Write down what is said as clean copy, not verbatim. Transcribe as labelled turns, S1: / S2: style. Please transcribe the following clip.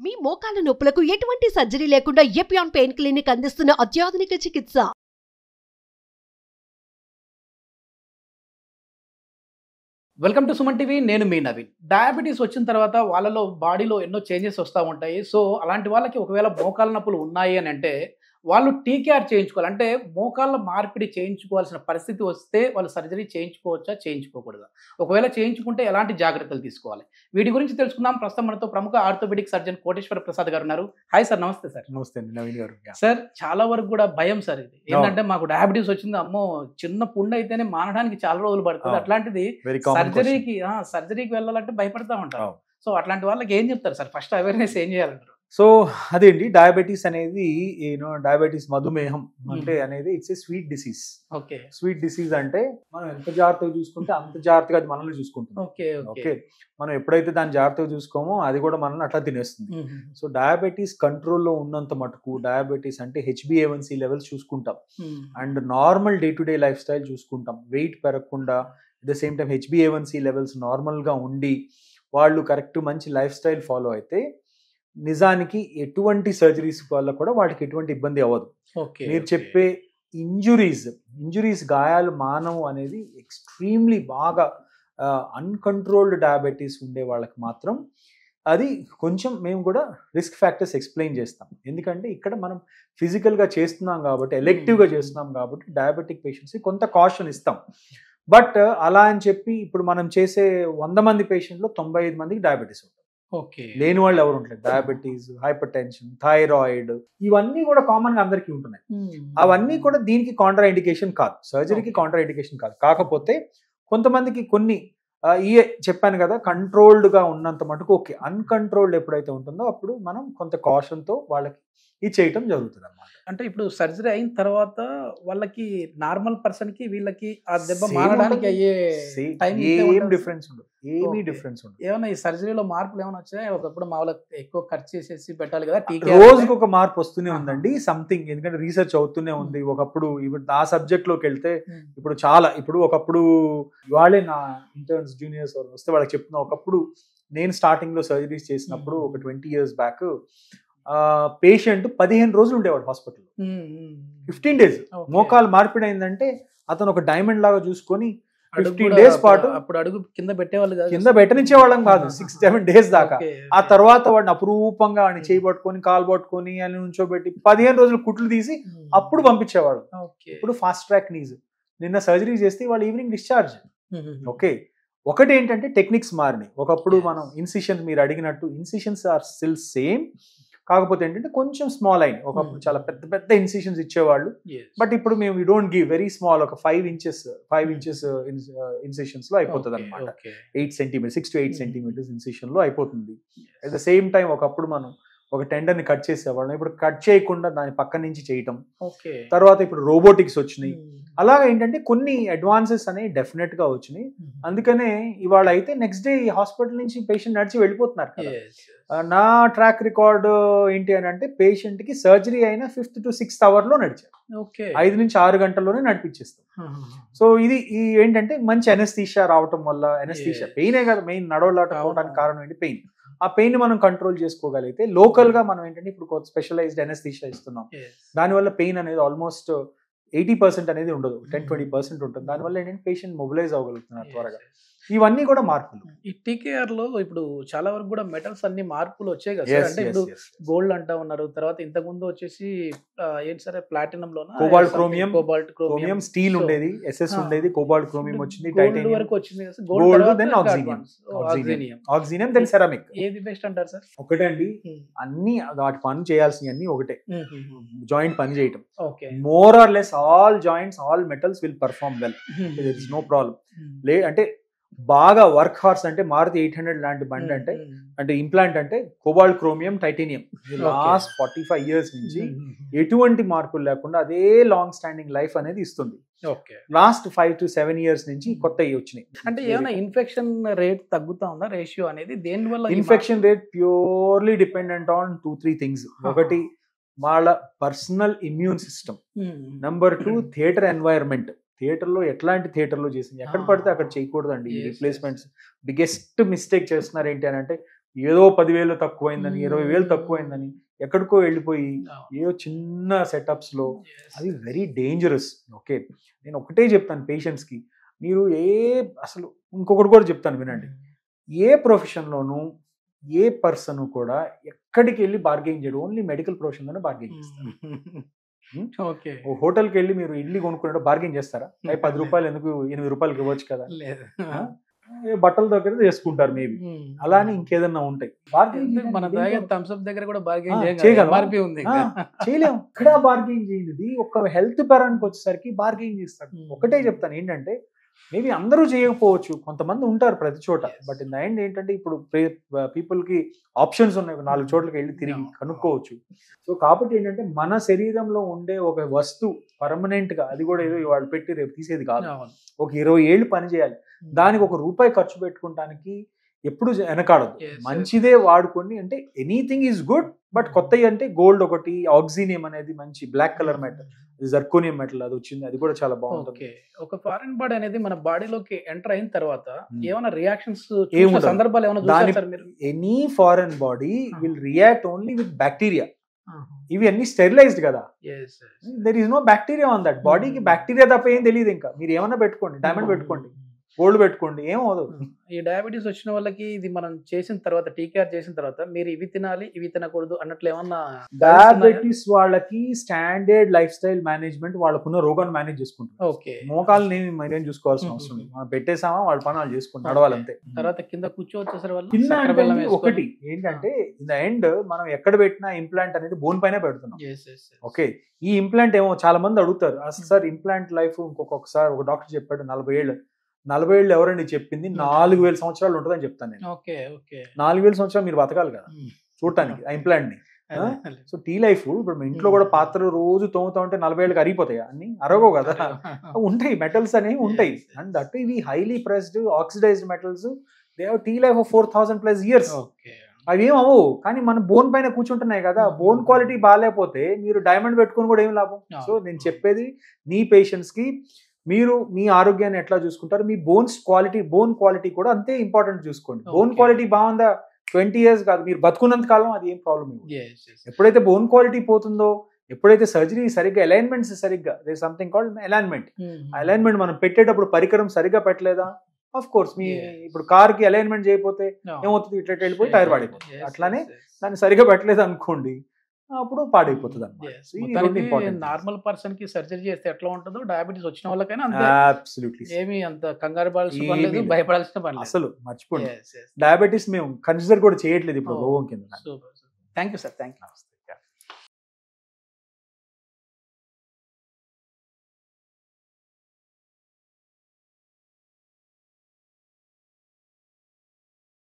S1: మీ మోకాల నొప్పులకు ఎటువంటి సర్జరీ లేకుండా ఎపియాన్ పెయిన్ క్లినిక్ అందిస్తున్న అత్యాధునిక చికిత్స.
S2: Welcome to Suman TV. నేను మీ నవీన్. డయాబెటీస్ వచ్చిన తర్వాత వాళ్ళలో బాడీలో ఎన్నో చేంజెస్ వస్తూ ఉంటాయి. సో అలాంటి వాళ్ళకి ఒకవేళ మోకాల నొప్పులు ఉన్నాయి అని అంటే వాళ్ళు టీకేఆర్ చేయించుకోవాలి. అంటే మోకాళ్ళ మార్పిడి చేయించుకోవాల్సిన పరిస్థితి వస్తే వాళ్ళు సర్జరీ చేయించుకోవచ్చా, చేయించుకోకూడదా? ఒకవేళ చేయించుకుంటే ఎలాంటి జాగ్రత్తలు తీసుకోవాలి? వీటి గురించి తెలుసుకుందాం. ప్రస్తుతం మనతో ప్రముఖ ఆర్థోపెడిక్ సర్జన్ కోటేశ్వర ప్రసాద్ గారు ఉన్నారు. Hi sir. నమస్తే సార్.
S3: నమస్తే అండి నవీన్ గారు.
S2: సార్, చాలా వరకు కూడా భయం సార్ ఇది. ఏంటంటే మాకు డయాబెటీస్ వచ్చింది, అమ్మో చిన్న పుండు అయితేనే మానడానికి చాలా రోజులు పడుతుంది, అట్లాంటిది సర్జరీకి వెళ్ళాలంటే భయపడతా ఉంటారు. సో అట్లాంటి వాళ్ళకి ఏం చెప్తారు సార్? ఫస్ట్ అవేర్నెస్ ఏం చేయాలంటారు?
S3: సో అదేంటి డయాబెటీస్ అనేది డయాబెటీస్ మధుమేహం అంటే అనేది it's a sweet disease.
S2: Okay.
S3: Sweet disease అంటే మనం ఎంత జాగ్రత్తగా చూసుకుంటే అంత జాగ్రత్తగా అది మనల్ని చూసుకుంటుంది. ఓకే. మనం ఎప్పుడైతే దాన్ని జాగ్రత్తగా చూసుకోమో అది కూడా మనల్ని అట్లా తినేస్తుంది. సో డయాబెటీస్ కంట్రోల్లో ఉన్నంత మటుకు డయాబెటీస్ అంటే HbA1c లెవెల్స్ చూసుకుంటాం and normal day to day life style చూసుకుంటాం. వెయిట్ పెరగకుండా at the same time HbA1c levels నార్మల్గా ఉండి వాళ్ళు కరెక్ట్ మంచి లైఫ్ స్టైల్ ఫాలో అయితే నిజానికి ఎటువంటి సర్జరీస్ వల్ల కూడా వాటికి ఎటువంటి ఇబ్బంది అవ్వదు. మీరు చెప్పే ఇంజురీస్ గాయాలు మానవు అనేది ఎక్స్ట్రీమ్లీ బాగా అన్కంట్రోల్డ్ డయాబెటీస్ ఉండే వాళ్ళకి మాత్రం అది కొంచెం మేము కూడా రిస్క్ ఫ్యాక్టర్స్ ఎక్స్ప్లెయిన్ చేస్తాం. ఎందుకంటే ఇక్కడ మనం ఫిజికల్గా చేస్తున్నాం కాబట్టి, ఎలెక్టివ్గా చేస్తున్నాం కాబట్టి డయాబెటిక్ పేషెంట్స్కి కొంత కాషన్ ఇస్తాం. బట్ అలా అని చెప్పి ఇప్పుడు మనం చేసే 100 మంది పేషెంట్లో 95 మందికి డయాబెటీస్ ఉంటుంది. లేని వాళ్ళు ఎవరు ఉంటారు? డయాబెటీస్, హైపర్ టెన్షన్, థైరాయిడ్ ఇవన్నీ కూడా కామన్ గా అందరికీ ఉంటున్నాయి. అవన్నీ కూడా దీనికి కాంట్రా ఇండికేషన్ కాదు, సర్జరీకి కాంట్రా ఇండికేషన్ కాదు. కాకపోతే కొంతమందికి కొన్ని చెప్పాను కదా, కంట్రోల్డ్ గా ఉన్నంత మటుకు ఓకే. అన్కంట్రోల్డ్ ఎప్పుడైతే ఉంటుందో అప్పుడు మనం కొంత కాషన్ తో వాళ్ళకి ఇది చేయటం జరుగుతుంది అన్నమాట.
S2: అంటే ఇప్పుడు సర్జరీ అయిన తర్వాత వాళ్ళకి నార్మల్ పర్సన్ కి వీళ్ళకి ఆ దెబ్బ మారడానికి అయ్యే
S3: ఏం డిఫరెన్స్ ఉండదు. ఏమీ డిఫరెన్స్ ఉండదు.
S2: ఏమైనా ఈ సర్జరీలో మార్పులు ఏమైనా వచ్చాయి? ఒకప్పుడు మా వాళ్ళకి ఎక్కువ ఖర్చు చేసేసి పెట్టాలి కదా,
S3: రోజుకి ఒక మార్పు వస్తూనే ఉందండి సంథింగ్. ఎందుకంటే రీసెర్చ్ అవుతూనే ఉంది. ఒకప్పుడు ఇప్పుడు ఆ సబ్జెక్ట్ లోకి వెళ్తే ఇప్పుడు చాలా ఒకప్పుడు వాళ్ళే నా ఇంటర్న్స్ జూనియర్స్ వస్తే వాళ్ళకి చెప్తున్నా. ఒకప్పుడు నేను స్టార్టింగ్ లో సర్జరీస్ చేసినప్పుడు ఒక 20 years బ్యాక్ పేషెంట్ 15 రోజులు ఉండేవాడు హాస్పిటల్లో. 15 days మోకాలు మార్పిడి అయిందంటే అతను ఒక డైమండ్ లాగా చూసుకొని 15 days పాటు
S2: అప్పుడు అడుగు కింద పెట్టేవాళ్ళు కాదు,
S3: కింద పెట్టనిచ్చేవాళ్ళం కాదు 6-7 days దాకా. ఆ తర్వాత వాడిని అపురూపంగా వాడిని చేయి పట్టుకొని కాలు పట్టుకొని అని నుంచోబెట్టి 15 రోజులు కుట్లు తీసి అప్పుడు పంపించేవాడు. ఇప్పుడు ఫాస్ట్ ట్రాక్ నీజ్. నిన్న సర్జరీ చేస్తే వాళ్ళు ఈవినింగ్ డిశ్చార్జ్. ఓకే. ఒకటి ఏంటంటే టెక్నిక్స్ మారినాయి. ఒకప్పుడు మనం ఇన్సిషన్స్, మీరు అడిగినట్టు ఇన్సిషన్స్ ఆర్ స్టిల్ సేమ్. కాకపోతే ఏంటంటే కొంచెం స్మాల్ అయింది. ఒకప్పుడు చాలా పెద్ద పెద్ద ఇన్సిషన్స్ ఇచ్చేవాళ్ళు. బట్ ఇప్పుడు మేము we don't give very small, ఒక 5 inches ఇన్సిషన్స్ లో అయిపోతుంది అనమాట. 8 centimeters, 6 to 8 centimeters ఇన్సిషన్ లో అయిపోతుంది. అట్ ద సేమ్ టైం ఒకప్పుడు మనం ఒక టెండర్ ని కట్ చేసేవాళ్ళం, ఇప్పుడు కట్ చేయకుండా దాని పక్క నుంచి చేయటం. తర్వాత ఇప్పుడు రోబోటిక్స్ వచ్చినాయి. అలాగే ఏంటంటే కొన్ని అడ్వాన్సెస్ అనేవి డెఫినెట్ గా వచ్చినాయి. అందుకనే ఇవాళ అయితే నెక్స్ట్ డే హాస్పిటల్ నుంచి పేషెంట్ నడిచి వెళ్ళిపోతున్నారు కదా. నా ట్రాక్ రికార్డ్ ఏంటి అని అంటే పేషెంట్ కి సర్జరీ అయిన 5th to 6th hour లో నడిచారు. 5 నుంచి 6 గంటల్లోనే నడిపించేస్తాం. సో ఇది ఏంటంటే మంచి అనెస్థీషియా రావటం వల్ల, అనెస్థీషియా పెయినే కదా మెయిన్, నడవడానికి కారణం ఏంటి? పెయిన్. ఆ పెయిన్ మనం కంట్రోల్ చేసుకోగలిగితే లోకల్ గా మనం ఏంటంటే ఇప్పుడు స్పెషలైజ్డ్ అనెస్థీషియా ఇస్తున్నాం. దానివల్ల పెయిన్ అనేది ఆల్మోస్ట్ 80% అనేది ఉండదు, 10-20% ఉంటుంది. దానివల్ల ఏంటంటే పేషెంట్ మొబిలైజ్ అవ్వగలుగుతున్నారు త్వరగా. ఇవన్నీ కూడా మార్పులు.
S2: ఈ టీకేఆర్ లో ఇప్పుడు చాలా వరకు కూడా మెటల్స్ అన్ని మార్పులు వచ్చాయి కదా. అంటే ఇప్పుడు గోల్డ్ అంటా ఉన్నారు, తర్వాత ఇంతకు ముందు వచ్చేసి ఏంటి సార్ ప్లాటినం లో
S3: కోబాల్ట్ క్రోమియం, స్టీల్ ఉండేది, SS ఉండేది, కోబాల్ట్ క్రోమియం వచ్చింది, టైటానియం
S2: వరకు వచ్చింది కదా.
S3: Gold, then oxinium, then ceramic.
S2: ఏది బెస్ట్ అంటారు సార్?
S3: ఒకటే అండి, అన్ని వాటి పని చేయాల్సినవి అన్ని ఒకటే. జాయింట్ పని చేయటం, more or less all joints, all metals will perform well. There is no problem. అంటే బాగా వర్క్ హార్స్ అంటే మారుతి 800 లాంటి బండి అంటే ఇంప్లాంట్ అంటే cobalt chromium, titanium. Last 45 years నుంచి ఎటువంటి మార్పులు లేకుండా అదే లాంగ్ స్టాండింగ్ లైఫ్ అనేది ఇస్తుంది. లాస్ట్ 5 to 7 years నుంచి కొత్తవి వచ్చినాయి.
S2: అంటే ఏమైనా ఇన్ఫెక్షన్ రేట్ తగ్గుతా ఉందా? రేషియో అనేది దేని వల్ల?
S3: Infection rate purely dependent on 2-3 things. ఒకటి వాళ్ళ personal immune system. Number 2 theatre environment. థియేటర్లో ఎట్లాంటి థియేటర్లో చేసింది, ఎక్కడ పడితే అక్కడ చేయకూడదండి. రీప్లేస్మెంట్స్ బిగ్గెస్ట్ మిస్టేక్ చేస్తున్నారు ఏంటి అని అంటే ఏదో 10,000 తక్కువైందని 20,000 తక్కువైందని ఎక్కడికో వెళ్ళిపోయి ఏదో చిన్న సెటప్స్ లో అది వెరీ డేంజరస్. ఓకే, నేను ఒకటే చెప్తాను పేషెంట్స్ కి, మీరు అసలు ఇంకొకటి కూడా చెప్తాను వినండి, ఏ ప్రొఫెషన్లోనూ ఏ పర్సన్ కూడా ఎక్కడికి వెళ్ళి బార్గెయిన్ చేయడు, ఓన్లీ మెడికల్ ప్రొఫెషన్ లోనే బార్గెయిన్ చేస్తారు. ఓ హోటల్కి వెళ్ళి మీరు ఇడ్లీ కొనుక్కున్నట్టు బార్గెయిన్ చేస్తారా? 10 రూపాయలు ఎందుకు 8 రూపాయలకి ఇవ్వచ్చు కదా. బట్టల దగ్గర చేసుకుంటారు మేబీ, అలానే ఇంకేదన్నా ఉంటాయి. చేయలేము ఇక్కడ బార్గెయిన్ చేయండి. ఒక హెల్త్ పరానికి వచ్చేసరికి బార్గెయిన్ చేస్తారు. ఒకటే చెప్తాను ఏంటంటే, మేబీ అందరూ చేయకపోవచ్చు, కొంతమంది ఉంటారు ప్రతి చోట, బట్ ఇన్ ద ఎండ్ ఏంటంటే ఇప్పుడు పీపుల్ కి ఆప్షన్స్ ఉన్నాయి, 4 చోట్లకి వెళ్ళి తిరిగి కనుక్కోవచ్చు. సో కాబట్టి ఏంటంటే మన శరీరంలో ఉండే ఒక వస్తువు పర్మనెంట్ గా, అది కూడా ఏదో వాళ్ళు పెట్టి రేపు తీసేది కాదు, ఒక 20 ఏళ్ళు పని చేయాలి, దానికి ₹1 ఖర్చు పెట్టుకోవడానికి ఎప్పుడు వెనకాడదు. మంచిదే వాడుకోండి, అంటే ఎనీథింగ్ ఈజ్ గుడ్, బట్ కొత్తవి అంటే గోల్డ్ ఒకటి, ఆక్సినియం అనేది మంచి black colour metal, zirconium metal అది వచ్చింది, అది కూడా చాలా బాగుంటుంది.
S2: ఒక ఫారిన్ బాడీ అనేది మన బాడీలోకి ఎంటర్ అయిన తర్వాత ఏమైనా రియాక్షన్స్ సందర్భాలు ఏమైనా?
S3: Any foreign body will react only with bacteria. ఇవి అన్ని స్టెరిలైజ్డ్ కదా, there is no bacteria on that. బాడీకి బ్యాక్టీరియా తప్ప ఏం తెలియదు. ఇంకా మీరు ఏమన్నా పెట్టుకోండి, డైమండ్ పెట్టుకోండి, గోల్డ్ పెట్టుకోండి, ఏం అవదు.
S2: ఈ డయాబెటీస్ వచ్చిన వాళ్ళకి ఇది మనం చేసిన తర్వాత, టీకేఆర్ చేసిన తర్వాత మీరు ఇవి తినాలి ఇవి తినకూడదు అన్నట్లు ఏమన్నా?
S3: డయాబెటీస్ వాళ్ళకి స్టాండర్డ్ లైఫ్ స్టైల్ మేనేజ్మెంట్, వాళ్ళకున్న రోగాన్ని మేనేజ్ చేసుకుంటారు.
S2: ఓకే,
S3: మోకాలని మెయింటైన్ చూసుకోవాల్సిన అవసరం లేదు, మనం పెట్టేసామా వాళ్ళ పని వాళ్ళు చేసుకుని నడవాలంతే.
S2: తర్వాత కింద కూర్చోవచ్చేసరి వాళ్ళు
S3: కింద ఒకటి ఏంటంటే, ఇన్ ద ఎండ్ మనం ఎక్కడ పెట్టినా ఇంప్లాంట్ అనేది బోన్ పైన పెడుతున్నాం. ఓకే, ఈ ఇంప్లాంట్ ఏమో చాలా మంది అడుగుతారు, అసలు సార్ ఇంప్లాంట్ లైఫ్, ఇంకొకసారి ఒక డాక్టర్ చెప్పాడు 40 ఏళ్ళు ఎవరండి చెప్పింది, 4,000 సంవత్సరాలు ఉంటుందని చెప్తాను నేను. 4,000 సంవత్సరాలు మీరు బతకాలి కదా చూడటానికి ఆ ఇంప్లాంట్ ని. సో టీ లైఫ్ ఇప్పుడు మీ ఇంట్లో కూడా పాత్రలు రోజు తోముతా ఉంటే 40 ఏళ్ళకి అరిగిపోతాయి, అన్ని అరగవు కదా, ఉంటాయి మెటల్స్ అనేవి ఉంటాయి. అండ్ దట్ ఇవి highly pressed oxidised metals, they have the life of 4,000+ years. అవి ఏం అవ్వవు, కానీ మన బోన్ పైన కూర్చుంటున్నాయి కదా, బోన్ క్వాలిటీ బాగాలేకపోతే మీరు డైమండ్ పెట్టుకుని కూడా ఏం లాభం. సో నేను చెప్పేది నీ పేషెంట్స్ కి, మీరు మీ ఆరోగ్యాన్ని ఎట్లా చూసుకుంటారు, మీ బోన్ క్వాలిటీ కూడా అంతే ఇంపార్టెంట్ చూసుకోండి. బోన్ క్వాలిటీ బాగుందా 20 years కాదు, మీరు బతుకున్నంత కాలం అది ఏం ప్రాబ్లం. ఎప్పుడైతే బోన్ క్వాలిటీ పోతుందో, ఎప్పుడైతే సర్జరీ సరిగ్గా అలైన్మెంట్స్ సరిగ్గా, there something called alignment, alignment మనం పెట్టేటప్పుడు పరికరం సరిగ్గా పెట్టలేదా, ఆఫ్ కోర్స్ మీ ఇప్పుడు కార్ కి అలైన్మెంట్ చేయకపోతే ఏమవుతుంది, ఇట్లా వెళ్ళిపోయి టైర్ పాడైపోతుంది. అట్లానే దాన్ని సరిగ్గా పెట్టలేదు అనుకోండి, అప్పుడు పాడైపోతుంది అన్నమాట.
S2: నార్మల్ పర్సన్ కి సర్జరీ చేస్తే ఎట్లా ఉంటుందో డయాబెటీస్ వచ్చిన వాళ్ళకైనా ఏమి అంత కంగారు పడాల్సిన పని లేదు, భయపడాల్సిన పని లేదు.
S3: అసలు మర్చిపోండి, డయాబెటీస్ మేము కన్సిడర్ కూడా చేయట్లేదు ఇప్పుడు రోగం కింద.
S2: Thank you sir, thank you.